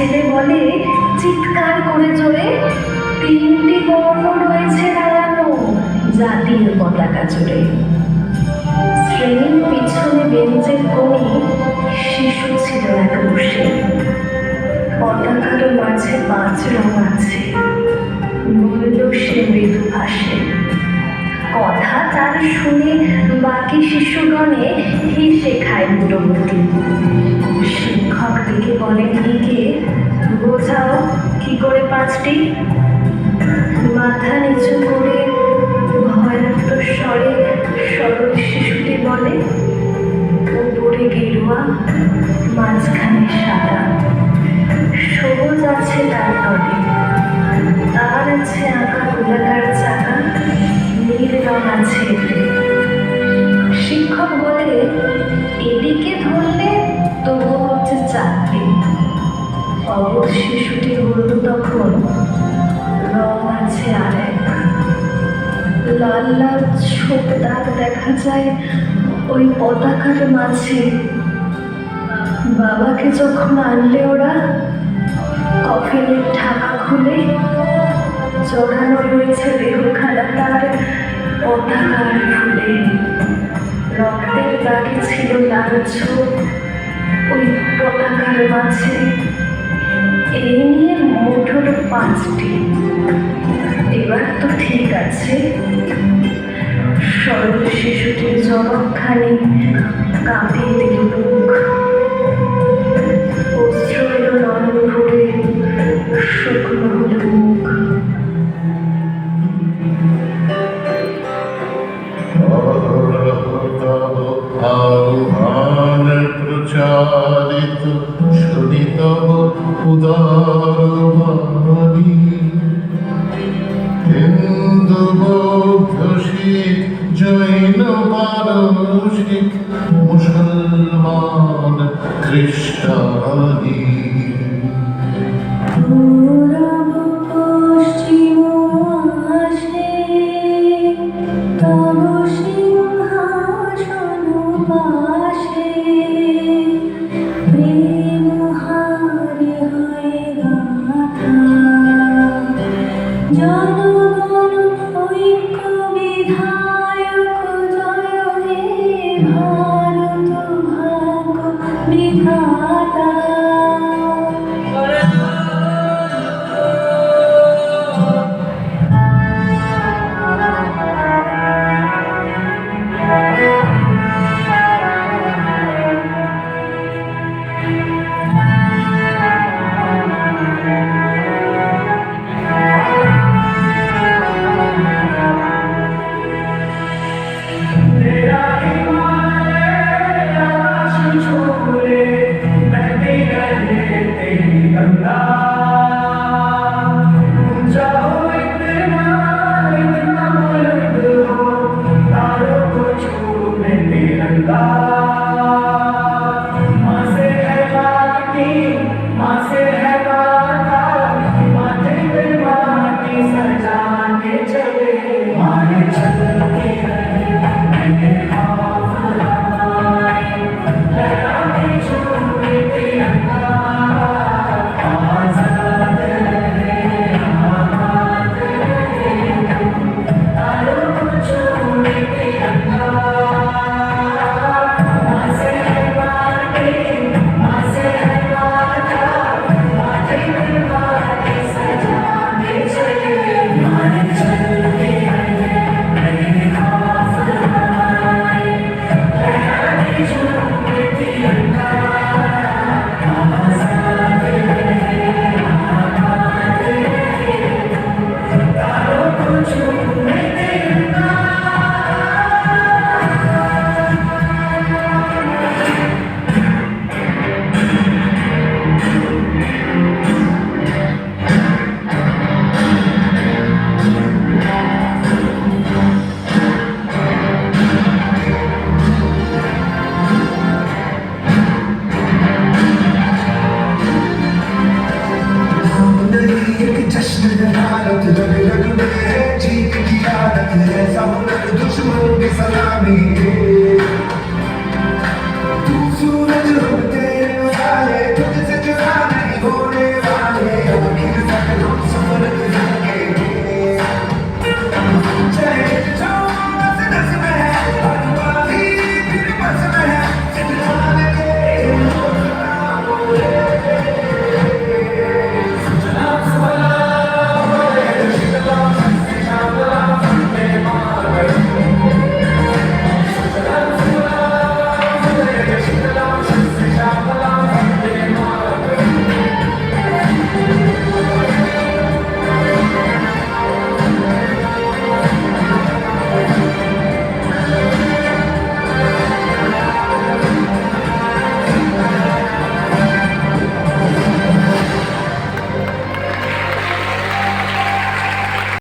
ছেলে বলে চিৎকার করে জোরে, তিনটি বর্ণ রয়েছে লাগানো জাতীয় পতাকা জুড়ে। শ্রেণীর পিছনে বেঞ্চের কোণে শিশু ছিল এক বসে, পতাকার মাঝে 5 রং আছে, বলল সে মৃদু ভাষে। কথা তার শুনে বাকি শিশুগণে হেসে খায় মোটামুটি। শিক্ষক দিকে বলেন দিকে, বোঝাও কি করে 5টি। মাথা নিচু করে ভয়ার্ত স্বরে সরল শিশুটি বলে, উপরে গেরুয়া, মাঝখানে সাদা, সবুজ আছে তার তলে, তার আছে আঁকা গোলাকার চাকা, নীল রং আছে এতে। শিক্ষক বলে, এদিকে ধরলে তবু হচ্ছে 4টি। অবধ শিশুটি বলল তখন, রং আছে আরেক। লাল লাল ছোপ দাগ দেখা যায় ওই পতাকার মাঝে। বাবাকে যখন আনলে ওরা, কফিনের ঢাকা খুলে জড়ানো রয়েছে দেহখানা তার পতাকার ফুলে। রক্তের দাগে ছিল লাল ছোপ ওই পতাকার মাঝে। এই নিয়ে মোট হলো 5টি। এবার তো ঠিক আছে। সরল শিশুটির জবাবখানি কাঁপিয়ে দিল মুখ। অশ্রু এলো নয়ন ভরে, শুকনো হলো মুখ। আহ্বান প্রচারিত শুনিতব উদারবাণী। হিন্দু বৌদ্ধ শিখ জৈন পারসিক মুসলমান খ্রিস্টানি। জনগণ ঐক্য বিধায়ক জয় হে ভারত ভাগ্য বিধাতা। जीत की आदत है सब दुश्मन की सलामी।